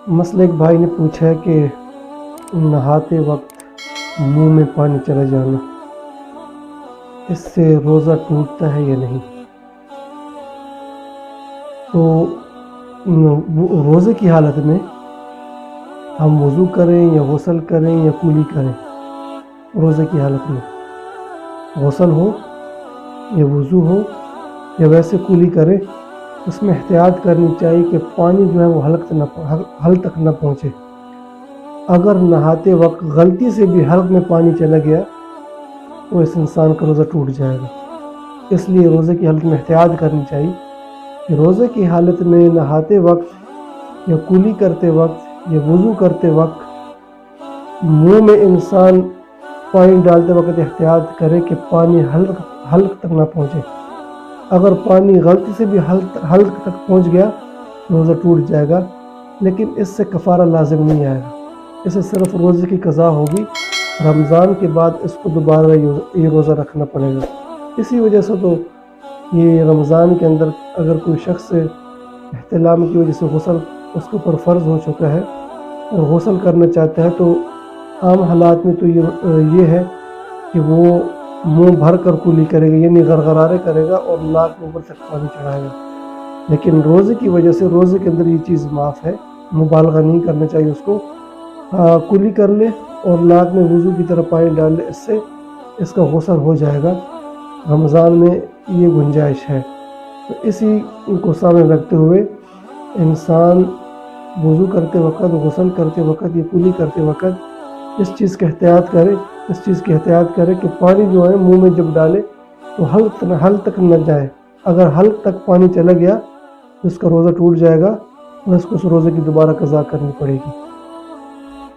مسئلہ ایک بھائی نے پوچھا ہے کہ نہاتے وقت منہ میں پانی چلا جانا اس سے روزہ ٹوٹتا ہے یا نہیں۔ تو روزے کی حالت میں ہم وضو کریں یا غسل کریں یا کولی کریں، روزے کی حالت میں غسل ہو یا وضو ہو یا ویسے کولی کریں، اس میں احتیاط کرنی چاہیے کہ پانی جو ہے وہ حلق تک نہ پہنچے۔ اگر نہاتے وقت غلطی سے بھی حلق میں پانی چلا گیا تو اس انسان کا روزہ ٹوٹ جائے گا۔ اس لیے روزے کی حالت میں احتیاط کرنی چاہیے کہ روزے کی حالت میں نہاتے وقت یا کولی کرتے وقت یا وضو کرتے وقت منہ میں انسان پانی ڈالتے وقت احتیاط کرے کہ پانی حلق تک نہ پہنچے۔ اگر پانی غلطی سے بھی حلق تک پہنچ گیا روزہ ٹوٹ جائے گا، لیکن اس سے کفارہ لازم نہیں آئے گا، اسے صرف روزے کی قضا ہوگی۔ رمضان کے بعد اس کو دوبارہ یہ روزہ رکھنا پڑے گا۔ اسی وجہ سے تو یہ رمضان کے اندر اگر کوئی شخص احتلام کی وجہ سے غسل اس کے اوپر فرض ہو چکا ہے اور غسل کرنا چاہتا ہے تو عام حالات میں تو یہ ہے کہ وہ منہ بھر کر کولی کرے گا، یعنی غرغرارے کرے گا اور ناک میں اوپر تک پانی چڑھائے گا۔ لیکن روزے کی وجہ سے روزے کے اندر یہ چیز معاف ہے، مبالغہ نہیں کرنا چاہیے اس کو۔ کولی کر لے اور ناک میں وضو کی طرح پانی ڈال لے، اس سے اس کا غسل ہو جائے گا۔ رمضان میں یہ گنجائش ہے، تو اسی کو سامنے رکھتے ہوئے انسان وضو کرتے وقت، غسل کرتے وقت یا کولی کرتے وقت اس چیز کا احتیاط کرے کہ پانی جو ہے منہ میں جب ڈالے تو حلق تک نہ جائے۔ اگر حلق تک پانی چلا گیا تو اس کا روزہ ٹوٹ جائے گا اور اس کو اس روزے کی دوبارہ قضا کرنی پڑے گی۔